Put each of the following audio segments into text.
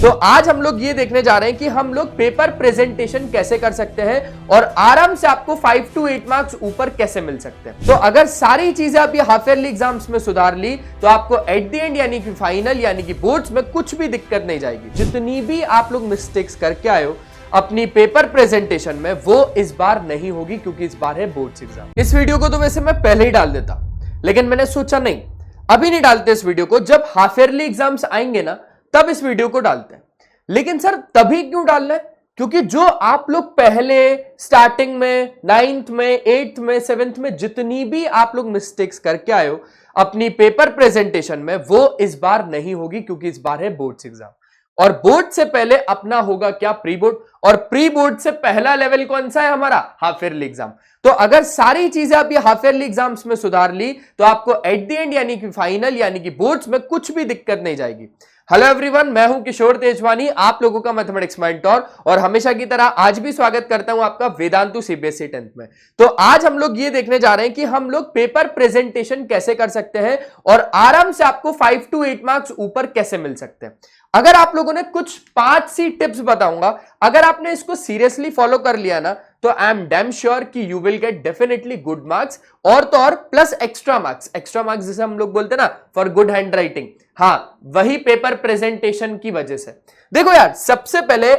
तो आज हम लोग ये देखने जा रहे हैं कि हम लोग पेपर प्रेजेंटेशन कैसे कर सकते हैं और आराम से आपको 5 to 8 मार्क्स ऊपर कैसे मिल सकते हैं। तो अगर सारी चीजें आप ये हाफ ईयरली एग्जाम्स में सुधार ली तो आपको एट द एंड यानी कि फाइनल यानी कि बोर्ड्स में कुछ भी दिक्कत नहीं जाएगी। जितनी भी आप लोग मिस्टेक्स करके आए हो अपनी पेपर प्रेजेंटेशन में वो इस बार नहीं होगी, क्योंकि इस बार है बोर्ड्स एग्जाम। इस वीडियो को तो वैसे मैं पहले ही डाल देता, लेकिन मैंने सोचा नहीं, अभी नहीं डालते इस वीडियो को, जब हाफ ईयरली एग्जाम्स आएंगे ना तब इस वीडियो को डालते हैं। लेकिन सर तभी क्यों डालना है? क्योंकि जो आप लोग पहले स्टार्टिंग में 9th में 8th में 7th में जितनी भी आप लोग मिस्टेक्स करके आए हो अपनी पेपर प्रेजेंटेशन में वो इस बार नहीं होगी, क्योंकि इस बार है बोर्ड्स एग्जाम। और बोर्ड से पहले अपना होगा क्या? Pre board. और प्री बोर्ड से पहला लेवल कौन सा है? हमारा हाफ ईयरली एग्जाम। तो अगर सारी चीजें आप ये हाफ ईयरली एग्जाम्स में सुधार ली तो आपको एट द एंड यानी कि फाइनल यानी कि बोर्ड्स में कुछ भी दिक्कत नहीं जाएगी। हेलो एवरीवन, मैं हूं किशोर तेजवानी, आप लोगों का मैथमेटिक्स मेंटर, और हमेशा की तरह आज भी स्वागत करता हूं आपका वेदांतु सीबीएसई 10th में। तो आज हम लोग ये देखने जा रहे हैं कि हम लोग पेपर प्रेजेंटेशन कैसे कर सकते हैं और आराम से आपको 5 to 8 मार्क्स ऊपर कैसे मिल सकते हैं। अगर आप लोगों ने कुछ 5 सी टिप्स बताऊंगा, अगर आपने इसको सीरियसली फॉलो कर लिया ना तो आई एम डैम श्योर कि you will get definitely good marks, और तो और प्लस एक्स्ट्रा मार्क्स जैसे हम लोग बोलते हैं ना फॉर गुड हैंड राइटिंग। हाँ, वही पेपर प्रेजेंटेशन की वजह से। देखो यार, सबसे पहले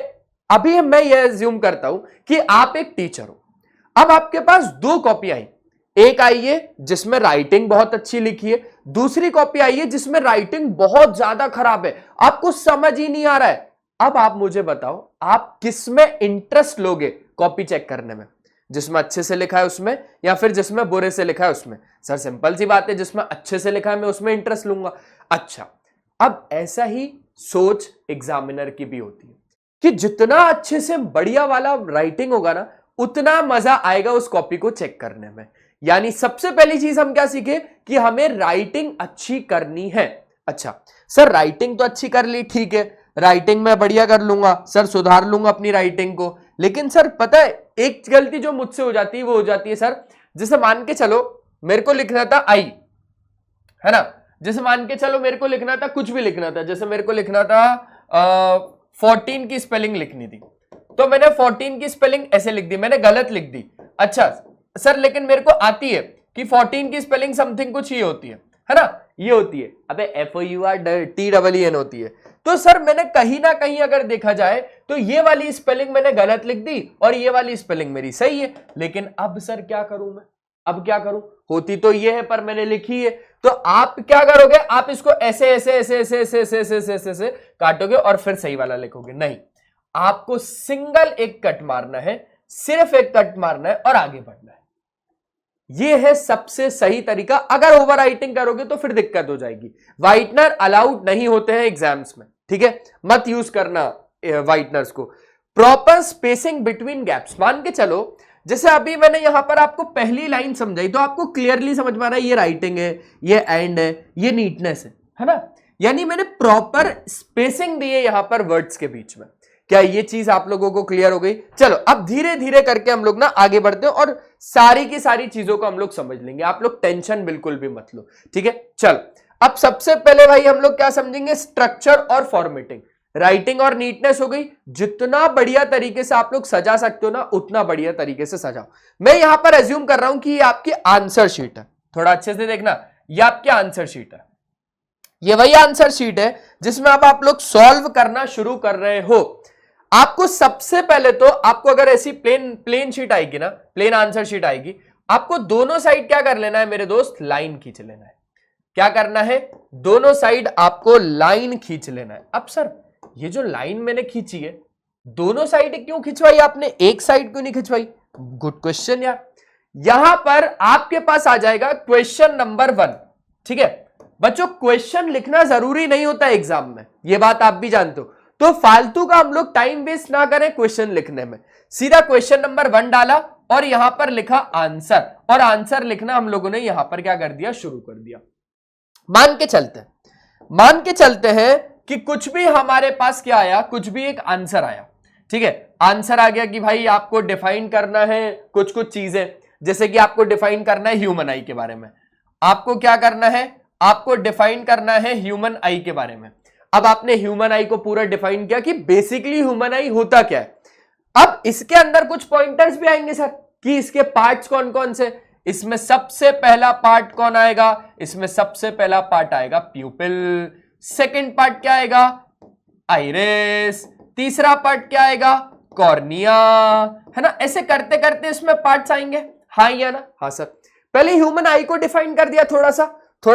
अभी मैं ये अज्यूम करता हूं कि आप एक टीचर हो। अब आपके पास 2 कॉपी आई, एक आई है जिसमें राइटिंग बहुत अच्छी लिखी है, दूसरी कॉपी आई है जिसमें राइटिंग बहुत ज्यादा खराब है, आपको समझ ही नहीं आ रहा है। अब आप मुझे बताओ आप किसमें इंटरेस्ट लोगे कॉपी चेक करने में? जिसमें अच्छे से लिखा है उसमें, या फिर जिसमें बुरे से लिखा है उसमें? सर सिंपल सी बात है, जिसमें अच्छे से लिखा है मैं उसमें इंटरेस्ट लूंगा। अच्छा, अब ऐसा ही सोच एग्जामिनर की भी होती है कि जितना अच्छे से बढ़िया वाला राइटिंग होगा ना उतना मजा आएगा उस कॉपी को चेक करने में। यानी सबसे पहली चीज हम क्या सीखे कि हमें राइटिंग अच्छी करनी है। अच्छा सर, राइटिंग तो अच्छी कर ली, ठीक है, राइटिंग में बढ़िया कर लूंगा सर, सुधार लूंगा अपनी राइटिंग को। लेकिन सर पता है एक गलती जो मुझसे हो जाती है वो हो जाती है सर, जैसे मान के चलो मेरे को लिखना था आई, है ना, जैसे मान के चलो मेरे को लिखना था, कुछ भी लिखना था, जैसे मेरे को लिखना था 14 की स्पेलिंग लिखनी थी, तो मैंने 14 की स्पेलिंग ऐसे लिख दी, मैंने गलत लिख दी। अच्छा सर, लेकिन मेरे को आती है कि 14 की स्पेलिंग समथिंग कुछ ये होती है ना, ये होती है, अबे FOURTEEN होती है। तो सर मैंने कहीं ना कहीं अगर देखा जाए तो ये वाली स्पेलिंग मैंने गलत लिख दी और ये वाली स्पेलिंग मेरी सही है। लेकिन अब सर क्या करूं मैं? अब क्या करूं? होती तो ये है पर मैंने लिखी है। तो आप क्या करोगे? आप इसको ऐसे ऐसे ऐसे ऐसे ऐसे ऐसे ऐसे ऐसे ऐसे ऐसे काटोगे और फिर सही वाला लिखोगे? नहीं, आपको सिंगल एक कट मारना है, सिर्फ एक कट मारना है और आगे बढ़ना है। ये है सबसे सही तरीका। अगर ओवर राइटिंग करोगे तो फिर दिक्कत हो जाएगी। व्हाइटनर अलाउड नहीं होते हैं एग्जाम्स में, ठीक है, मत यूज करना व्हाइटनर्स को। प्रॉपर स्पेसिंग बिटवीन गैप्स, मान के चलो जैसे अभी मैंने यहां पर आपको पहली लाइन समझाई तो आपको क्लियरली समझ में आ रहा है ये राइटिंग है, ये एंड है, ये नीटनेस है ना, यानी मैंने प्रॉपर स्पेसिंग दी है यहां पर वर्ड्स के बीच में। क्या ये चीज आप लोगों को क्लियर हो गई? चलो अब धीरे धीरे करके हम लोग ना आगे बढ़ते हैं और सारी की सारी चीजों को हम लोग समझ लेंगे। आप लोग टेंशन बिल्कुल भी मत लो, ठीक है। चलो अब सबसे पहले भाई हम लोग क्या समझेंगे? स्ट्रक्चर और फॉर्मेटिंग। राइटिंग और नीटनेस हो गई, जितना बढ़िया तरीके से आप लोग सजा सकते हो ना उतना बढ़िया तरीके से सजाओ। मैं यहां पर एज्यूम कर रहा हूं कि ये आपकी आंसर शीट है, थोड़ा अच्छे से देखना, ये आपकी आंसर शीट है, ये वही आंसर शीट है जिसमें अब आप लोग सॉल्व करना शुरू कर रहे हो। आपको सबसे पहले तो आपको अगर ऐसी प्लेन शीट आएगी ना, प्लेन आंसर शीट आएगी, आपको दोनों साइड क्या कर लेना है मेरे दोस्त? लाइन खींच लेना है। क्या करना है? दोनों साइड आपको लाइन खींच लेना है। अब सर ये जो लाइन मैंने खींची है, दोनों साइड क्यों खिंचवाई आपने, एक साइड क्यों नहीं खिंचवाई? गुड क्वेश्चन यार। यहां पर आपके पास आ जाएगा क्वेश्चन नंबर 1, ठीक है बच्चों। क्वेश्चन लिखना जरूरी नहीं होता एग्जाम में, यह बात आप भी जानते हो, तो फालतू का हम लोग टाइम वेस्ट ना करें क्वेश्चन लिखने में। सीधा क्वेश्चन नंबर 1 डाला और यहां पर लिखा आंसर, और आंसर लिखना हम लोगों ने यहां पर क्या कर दिया? शुरू कर दिया। मान के चलते हैं कि कुछ भी हमारे पास क्या आया, कुछ भी एक आंसर आया, ठीक है। आंसर आ गया कि भाई आपको डिफाइन करना है कुछ कुछ चीजें, जैसे कि आपको डिफाइन करना है ह्यूमन आई के बारे में। आपको क्या करना है? आपको डिफाइन करना है ह्यूमन आई के बारे में। अब आपने ह्यूमन आई को पूरा डिफाइन किया कि बेसिकली ह्यूमन आई होता क्या है। अब इसके अंदर कुछ पॉइंटर्स भी आएंगे सर कि इसके पार्ट्स कौन कौन से। इसमें सबसे पहला पार्ट कौन आएगा, इसमें सबसे पहला पार्ट आएगा प्यूपिल, सेकंड पार्ट क्या आएगा, आइरिस, तीसरा पार्ट क्या आएगा, कॉर्निया, है ना। ऐसे करते करते इसमें पार्ट्स आएंगे, हाँ या ना। हाँ सर, पहले ह्यूमन आई को डिफाइन कर दिया, थोड़ा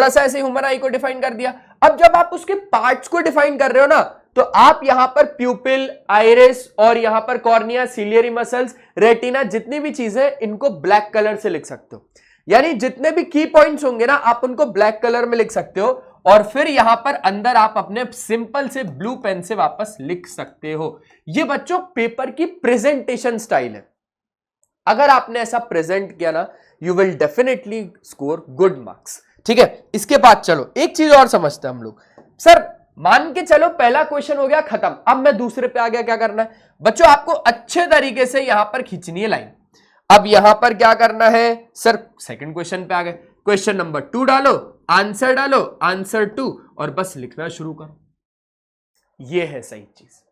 सा ऐसे ह्यूमन आई को डिफाइन कर दिया। अब जब आप उसके पार्ट्स को डिफाइन कर रहे हो ना, तो आप यहां पर प्यूपिल, आइरिस और यहां पर कॉर्निया, सिलियरी मसल्स, रेटिना, जितनी भी चीजें इनको ब्लैक कलर से लिख सकते हो। यानी जितने भी की पॉइंट्स होंगे ना, आप उनको ब्लैक कलर में लिख सकते हो और फिर यहां पर अंदर आप अपने सिंपल से ब्लू पेन से वापस लिख सकते हो। ये बच्चों पेपर की प्रेजेंटेशन स्टाइल है। अगर आपने ऐसा प्रेजेंट किया ना, you will definitely score good marks. ठीक है, इसके बाद चलो एक चीज और समझते हैं हम लोग। सर मान के चलो पहला क्वेश्चन हो गया खत्म, अब मैं दूसरे पे आ गया। क्या करना है बच्चों, आपको अच्छे तरीके से यहां पर खींचनी है लाइन। अब यहां पर क्या करना है सर, सेकंड क्वेश्चन पे आ गए, क्वेश्चन नंबर 2 डालो, आंसर 2 और बस लिखना शुरू करो। ये है सही चीज।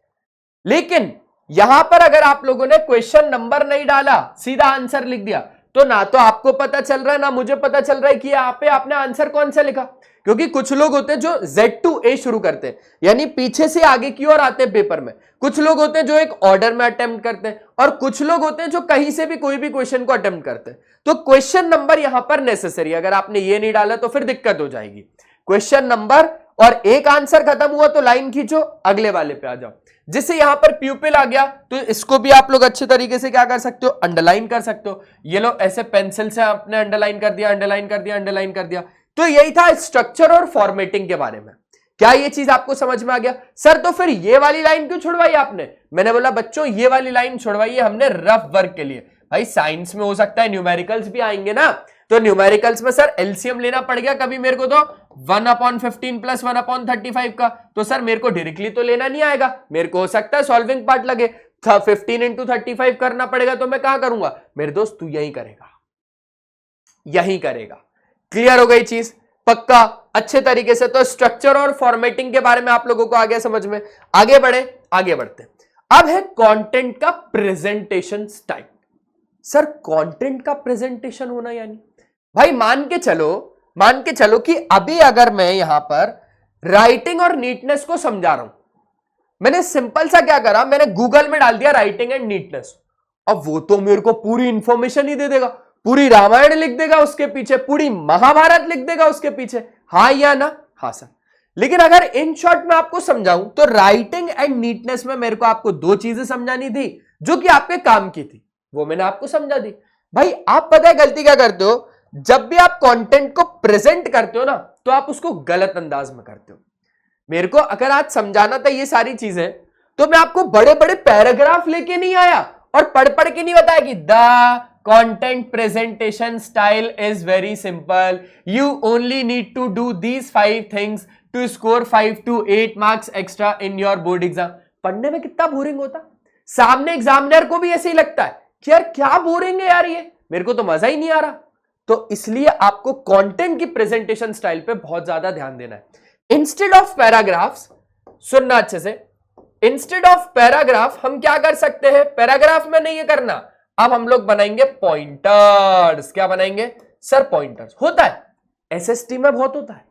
लेकिन यहां पर अगर आप लोगों ने क्वेश्चन नंबर नहीं डाला, सीधा आंसर लिख दिया, तो ना तो आपको पता चल रहा है ना मुझे पता चल रहा है कि यहाँ पे आपने आंसर कौन सा लिखा। क्योंकि कुछ लोग होते हैं जो Z to A शुरू करते हैं, यानी पीछे से आगे की ओर आते हैं पेपर में। कुछ लोग होते हैं जो एक ऑर्डर में अटेम्प्ट करते हैं और कुछ लोग होते हैं जो कहीं से भी कोई भी क्वेश्चन को अटेम्प्ट करते हैं। तो क्वेश्चन नंबर यहां पर नेसेसरी, अगर आपने ये नहीं डाला तो फिर दिक्कत हो जाएगी। क्वेश्चन नंबर और एक आंसर खत्म हुआ तो लाइन खींचो, अगले वाले पे आ जाओ। जिससे यहां पर प्यूपिल आ गया तो इसको भी आप लोग अच्छे तरीके से क्या कर सकते हो, अंडरलाइन कर सकते हो। ये लो ऐसे पेंसिल से आपने अंडरलाइन कर दिया, अंडरलाइन कर दिया, अंडरलाइन कर दिया। तो यही था स्ट्रक्चर और फॉर्मेटिंग के बारे में। क्या ये चीज आपको समझ में आ गया सर? तो फिर ये वाली लाइन क्यों छुड़वाई आपने? मैंने बोला बच्चों ये वाली लाइन छुड़वाई है हमने रफ वर्क के लिए। भाई साइंस में हो सकता है न्यूमेरिकल्स भी आएंगे ना, तो न्यूमेरिकल्स में सर एलसीएम लेना पड़ गया कभी मेरे को, तो 1/15 प्लस 1/35 का, तो सर मेरे को डायरेक्टली तो लेना नहीं आएगा, मेरे को हो सकता है सॉल्विंग पार्ट लगे, 15 into 35 करना पड़ेगा, तो मैं कहां करूंगा मेरे दोस्त, तू यही करेगा, यही करेगा। क्लियर हो गई चीज? पक्का अच्छे तरीके से। तो स्ट्रक्चर और फॉर्मेटिंग के बारे में आप लोगों को आ गया समझ में। आगे बढ़ते अब है कंटेंट का प्रेजेंटेशन स्टाइल। सर कंटेंट का प्रेजेंटेशन होना यानी भाई मान के चलो कि अभी अगर मैं यहां पर राइटिंग और नीटनेस को समझा रहा हूं, मैंने सिंपल सा क्या करा, मैंने गूगल में डाल दिया राइटिंग एंड नीटनेस। अब वो तो मेरे को पूरी इंफॉर्मेशन ही दे देगा, पूरी रामायण लिख देगा उसके पीछे, पूरी महाभारत लिख देगा उसके पीछे, हाँ या ना? हाँ सर। लेकिन अगर इन शॉर्ट में आपको समझाऊं तो राइटिंग एंड नीटनेस में मेरे को आपको दो चीजें समझानी थी जो कि आपके काम की थी, वो मैंने आपको समझा दी। भाई आप पता है गलती क्या करते हो, जब भी आप कंटेंट को प्रेजेंट करते हो ना, तो आप उसको गलत अंदाज में करते हो। मेरे को अगर आज समझाना था ये सारी चीजें, तो मैं आपको बड़े बड़े पैराग्राफ लेके नहीं आया और पढ़ पढ़ के नहीं बताया कि the content presentation style is very simple, you only need to do these 5 things to score 5 to 8 marks extra in your board exam। पढ़ने में कितना बोरिंग होता, सामने एग्जामिनर को भी ऐसे ही लगता है कि यार क्या बोरिंग है यार, ये मेरे को तो मजा ही नहीं आ रहा। तो इसलिए आपको कंटेंट की प्रेजेंटेशन स्टाइल पे बहुत ज्यादा ध्यान देना है। इंस्टेड ऑफ पैराग्राफ्स, सुनना अच्छे से, इंस्टेड ऑफ पैराग्राफ हम क्या कर सकते हैं, पैराग्राफ में नहीं ये करना, अब हम लोग बनाएंगे पॉइंटर्स। क्या बनाएंगे सर? पॉइंटर्स। होता है एसएसटी में बहुत होता है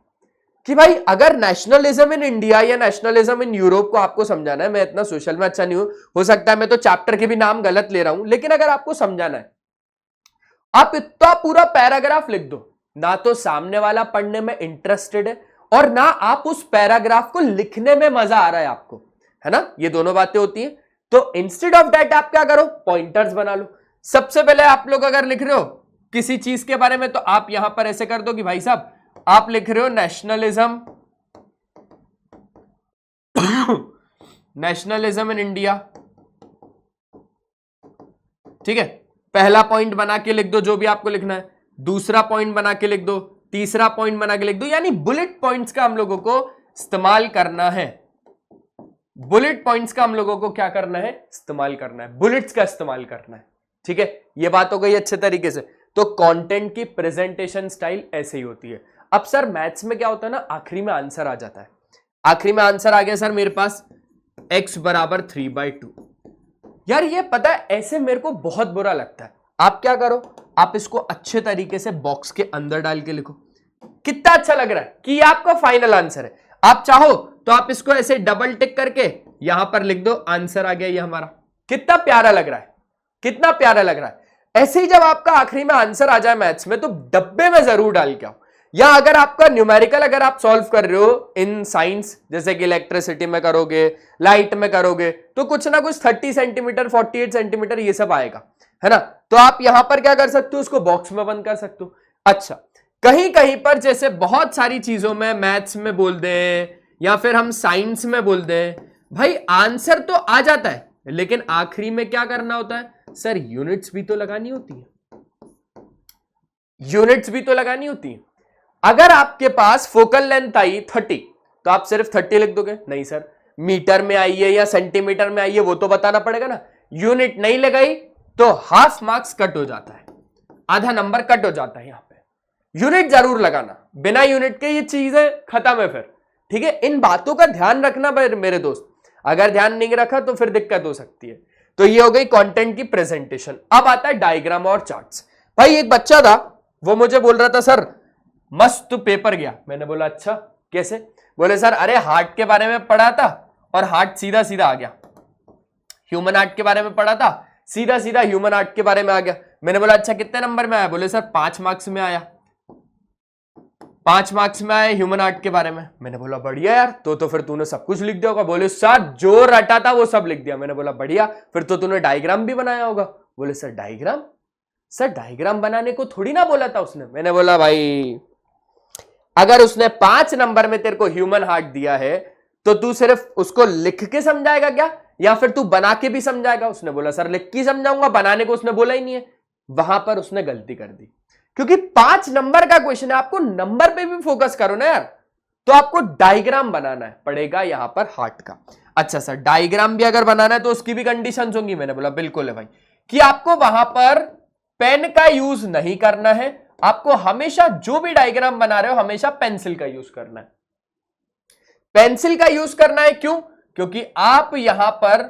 कि भाई अगर नेशनलिज्म इन इंडिया या नेशनलिज्म इन यूरोप को आपको समझाना है, मैं इतना सोशल में अच्छा नहीं हूं, हो सकता है मैं तो चैप्टर के भी नाम गलत ले रहा हूं, लेकिन अगर आपको समझाना है, आप इतना पूरा पैराग्राफ लिख दो, ना तो सामने वाला पढ़ने में इंटरेस्टेड है और ना आप उस पैराग्राफ को लिखने में मजा आ रहा है आपको, है ना? ये दोनों बातें होती हैं। तो इंस्टेड ऑफ दैट आप क्या करो, पॉइंटर्स बना लो। सबसे पहले आप लोग अगर लिख रहे हो किसी चीज के बारे में, तो आप यहां पर ऐसे कर दो कि भाई साहब आप लिख रहे हो नेशनलिज्म, नेशनलिज्म इन इंडिया, ठीक है? पहला पॉइंट बना के लिख दो जो भी आपको लिखना है, दूसरा पॉइंट बना के लिख दो, तीसरा पॉइंट बना के लिख दो, यानी बुलेट पॉइंट्स का हम लोगों को इस्तेमाल करना है। बुलेट पॉइंट्स का हम लोगों को क्या करना है, इस्तेमाल करना है, बुलेट्स का इस्तेमाल करना है। ठीक है, ये बात हो गई अच्छे तरीके से। तो कंटेंट की प्रेजेंटेशन स्टाइल ऐसे ही होती है। अब सर मैथ्स में क्या होता है ना, आखिरी में आंसर आ जाता है, आखिरी में आंसर आ गया सर मेरे पास x बराबर 3/2। यार ये पता है ऐसे मेरे को बहुत बुरा लगता है। आप क्या करो, आप इसको अच्छे तरीके से बॉक्स के अंदर डाल के लिखो। कितना अच्छा लग रहा है कि ये आपका फाइनल आंसर है। आप चाहो तो आप इसको ऐसे डबल टिक करके यहां पर लिख दो, आंसर आ गया ये हमारा। कितना प्यारा लग रहा है, कितना प्यारा लग रहा है। ऐसे ही जब आपका आखिरी में आंसर आ जाए मैथ्स में तो डब्बे में जरूर डाल के आओ। या अगर आपका न्यूमेरिकल अगर आप सॉल्व कर रहे हो इन साइंस, जैसे कि इलेक्ट्रिसिटी में करोगे, लाइट में करोगे, तो कुछ ना कुछ 30 सेंटीमीटर 48 सेंटीमीटर ये सब आएगा, है ना। तो आप यहां पर क्या कर सकते हो, उसको बॉक्स में बंद कर सकते हो। अच्छा, कहीं कहीं पर जैसे बहुत सारी चीजों में मैथ्स में बोल दें या फिर हम साइंस में बोल दें, भाई आंसर तो आ जाता है लेकिन आखिरी में क्या करना होता है, सर यूनिट्स भी तो लगानी होती है, यूनिट्स भी तो लगानी होती है। अगर आपके पास फोकल लेंथ आई 30 तो आप सिर्फ 30 लिख दोगे? नहीं सर, मीटर में आई है या सेंटीमीटर में आई है वो तो बताना पड़ेगा ना। यूनिट नहीं लगाई तो हाफ मार्क्स कट हो जाता है, आधा नंबर कट हो जाता है। यहां पे यूनिट जरूर लगाना, बिना यूनिट के ये चीजें खत्म है फिर, ठीक है। इन बातों का ध्यान रखना मेरे दोस्त, अगर ध्यान नहीं रखा तो फिर दिक्कत हो सकती है। तो ये हो गई कंटेंट की प्रेजेंटेशन। अब आता है डायग्राम और चार्ट्स। भाई एक बच्चा था, वो मुझे बोल रहा था सर मस्त पेपर गया। मैंने बोला अच्छा कैसे? बोले सर अरे हार्ट के बारे में पढ़ा था और हार्ट सीधा सीधा आ गया, ह्यूमन हार्ट के बारे में पढ़ा था, सीधा सीधा ह्यूमन हार्ट के बारे में आ गया। मैंने बोला अच्छा कितने नंबर में आया? बोले सर 5 मार्क्स में आया, 5 मार्क्स में आया ह्यूमन हार्ट के बारे में। मैंने बोला बढ़िया यार, तो फिर तूने सब कुछ लिख दिया होगा। बोले सर जो रटा था वो सब लिख दिया। मैंने बोला बढ़िया, फिर तो तूने डायग्राम भी बनाया होगा। बोले सर डायग्राम? सर डायग्राम बनाने को थोड़ी ना बोला था उसने। मैंने बोला भाई अगर उसने 5 नंबर में तेरे को ह्यूमन हार्ट दिया है तो तू सिर्फ उसको लिख के समझाएगा क्या, या फिर तू बना के भी समझाएगा? उसने बोला सर लिख के समझाऊंगा, बनाने को उसने बोला ही नहीं है। वहां पर उसने गलती कर दी, क्योंकि 5 नंबर का क्वेश्चन है, आपको नंबर पे भी फोकस करो ना यार। तो आपको डायग्राम बनाना है पड़ेगा यहां पर हार्ट का। अच्छा सर डायग्राम भी अगर बनाना है तो उसकी भी कंडीशंस होंगी। मैंने बोला बिल्कुल है भाई, कि आपको वहां पर पेन का यूज नहीं करना है, आपको हमेशा जो भी डायग्राम बना रहे हो हमेशा पेंसिल का यूज करना है। पेंसिल का यूज करना है क्यों? क्योंकि आप यहां पर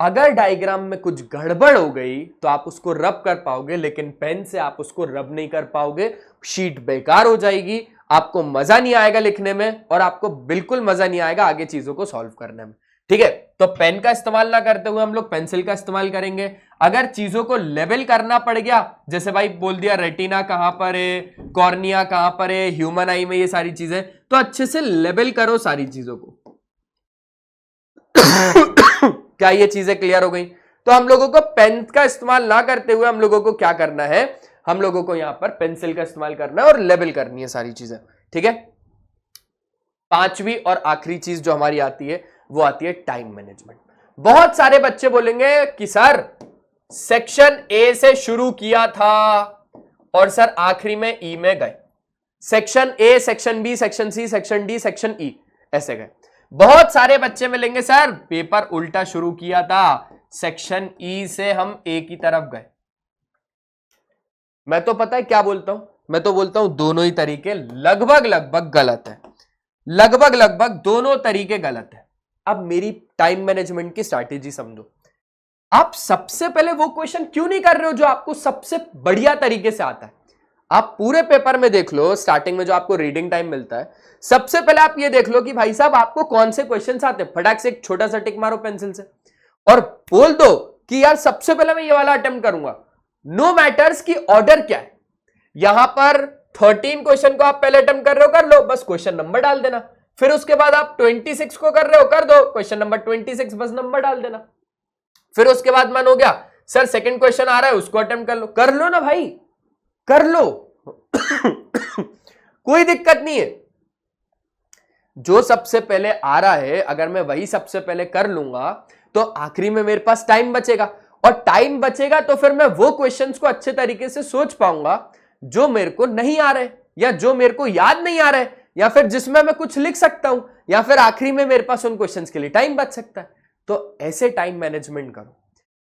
अगर डायग्राम में कुछ गड़बड़ हो गई तो आप उसको रब कर पाओगे, लेकिन पेन से आप उसको रब नहीं कर पाओगे, शीट बेकार हो जाएगी, आपको मजा नहीं आएगा लिखने में और आपको बिल्कुल मजा नहीं आएगा आगे चीजों को सॉल्व करने में, ठीक है। तो पेन का इस्तेमाल ना करते हुए हम लोग पेंसिल का इस्तेमाल करेंगे। अगर चीजों को लेवल करना पड़ गया, जैसे भाई बोल दिया रेटिना कहां पर है, कॉर्निया कहां पर है, ह्यूमन आई में ये सारी चीजें, तो अच्छे से लेवल करो सारी चीजों को। क्या ये चीजें क्लियर हो गई? तो हम लोगों को पेन का इस्तेमाल ना करते हुए हम लोगों को क्या करना है, हम लोगों को यहां पर पेंसिल का इस्तेमाल करना है और लेवल करनी है सारी चीजें, ठीक है। पांचवी और आखिरी चीज जो हमारी आती है वो आती है टाइम मैनेजमेंट। बहुत सारे बच्चे बोलेंगे कि सर सेक्शन ए से शुरू किया था और सर आखिरी में ई में गए, section A, section B, section C, section D, section E, ऐसे गए। बहुत सारे बच्चे मिलेंगे सर पेपर उल्टा शुरू किया था, सेक्शन ई से हम ए की तरफ गए। मैं तो पता है क्या बोलता हूं, मैं तो बोलता हूं दोनों ही तरीके लगभग लगभग गलत है, लगभग लगभग दोनों तरीके गलत है। अब मेरी टाइम मैनेजमेंट की स्ट्रैटेजी समझो। आप सबसे पहले वो क्वेश्चन क्यों नहीं कर रहे हो जो आपको सबसे बढ़िया तरीके से आता है? आप पूरे पेपर में देख लो, स्टार्टिंग में जो आपको रीडिंग टाइम मिलता है, सबसे पहले आप ये देख लो कि भाई साहब आपको कौन से क्वेश्चंस आते हैं। फटाक से एक छोटा सा टिक मारो पेंसिल से और बोल दो कि यार सबसे पहले मैं ये वाला अटेम्प्ट करूंगा। नो मैटर्स की ऑर्डर क्या है। यहां पर 13 क्वेश्चन को आप पहले अटेम्प्ट कर रहे हो, कर लो, बस क्वेश्चन नंबर डाल देना। फिर उसके बाद आप 26 को कर रहे हो, कर दो, क्वेश्चन नंबर 26, बस नंबर डाल देना। फिर उसके बाद मन हो गया सर सेकंड क्वेश्चन आ रहा है उसको अटेम्प्ट कर लो ना भाई, कर लो। कोई दिक्कत नहीं है। जो सबसे पहले आ रहा है अगर मैं वही सबसे पहले कर लूंगा तो आखिरी में मेरे पास टाइम बचेगा, और टाइम बचेगा तो फिर मैं वो क्वेश्चंस को अच्छे तरीके से सोच पाऊंगा जो मेरे को नहीं आ रहे, या जो मेरे को याद नहीं आ रहे, या फिर जिसमें मैं कुछ लिख सकता हूं, या फिर आखिरी में मेरे पास उन क्वेश्चंस के लिए टाइम बच सकता है। तो ऐसे टाइम मैनेजमेंट करो।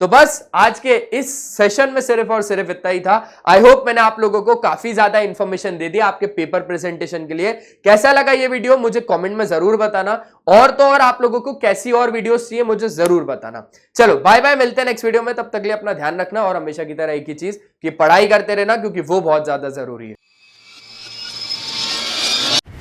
तो बस आज के इस सेशन में सिर्फ और सिर्फ इतना ही था। आई होप मैंने आप लोगों को काफी ज्यादा इंफॉर्मेशन दे दी आपके पेपर प्रेजेंटेशन के लिए। कैसा लगा ये वीडियो मुझे कमेंट में जरूर बताना, और तो और आप लोगों को कैसी और वीडियोस चाहिए मुझे जरूर बताना। चलो बाय बाय, मिलते हैं नेक्स्ट वीडियो में। तब तक के लिए अपना ध्यान रखना, और हमेशा की तरह एक ही चीज कि पढ़ाई करते रहना, क्योंकि वो बहुत ज्यादा जरूरी है।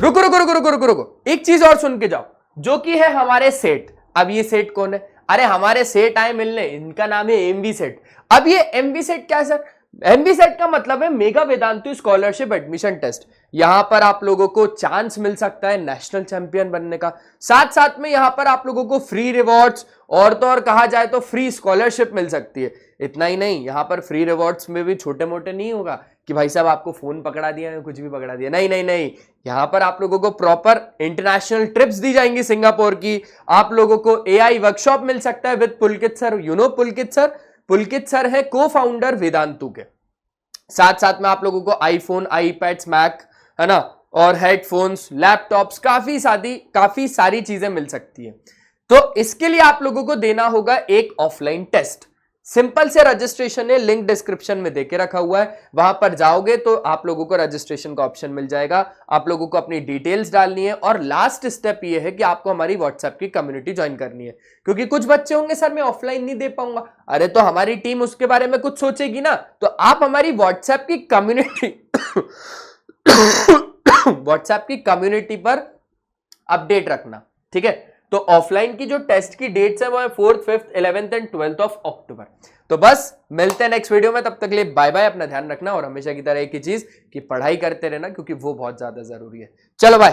रुको रुको रुको रुको रुको रुको, एक चीज और सुन के जाओ, जो कि है हमारे सेठ। अब ये सेठ कौन है? अरे हमारे सेठ आए मिलने, इनका नाम है एमवी सेठ। अब ये एमवी सेठ क्या है सर? एमवी सेट का मतलब है mega Vedantu scholarship admission test. यहां पर आप लोगों को चांस मिल सकता है नेशनल चैंपियन बनने का, साथ साथ में यहां पर आप लोगों को फ्री रिवॉर्ड्स और तो और कहा जाए तो फ्री स्कॉलरशिप मिल सकती है। इतना ही नहीं, यहां पर फ्री रिवॉर्ड्स में भी छोटे मोटे नहीं होगा कि भाई साहब आपको फोन पकड़ा दिया या कुछ भी पकड़ा दिया, नहीं नहीं नहीं, यहां पर आप लोगों को प्रॉपर इंटरनेशनल ट्रिप्स दी जाएंगी सिंगापुर की। आप लोगों को एआई वर्कशॉप मिल सकता है with Pulkit sir. You know Pulkit sir? Pulkit sir है को फाउंडर वेदांतु के। साथ साथ में आप लोगों को आईफोन, आईपैड्स, मैक, है ना, और हेडफोन्स, लैपटॉप्स, काफी सारी चीजें मिल सकती है। तो इसके लिए आप लोगों को देना होगा एक ऑफलाइन टेस्ट। सिंपल से रजिस्ट्रेशन है, लिंक डिस्क्रिप्शन में देके रखा हुआ है, वहां पर जाओगे तो आप लोगों को रजिस्ट्रेशन का ऑप्शन मिल जाएगा। आप लोगों को अपनी डिटेल्स डालनी है, और लास्ट स्टेप ये है कि आपको हमारी व्हाट्सएप की कम्युनिटी ज्वाइन करनी है। क्योंकि कुछ बच्चे होंगे सर मैं ऑफलाइन नहीं दे पाऊंगा, अरे तो हमारी टीम उसके बारे में कुछ सोचेगी ना, तो आप हमारी व्हाट्सएप की कम्युनिटी पर अपडेट रखना, ठीक है। तो ऑफलाइन की जो टेस्ट की डेट्स है वो है 4th, 5th, 11th and 12th of October. तो बस मिलते हैं नेक्स्ट वीडियो में, तब तक के लिए बाय बाय, अपना ध्यान रखना, और हमेशा की तरह एक ही चीज कि पढ़ाई करते रहना, क्योंकि वो बहुत ज्यादा जरूरी है। चलो बाय।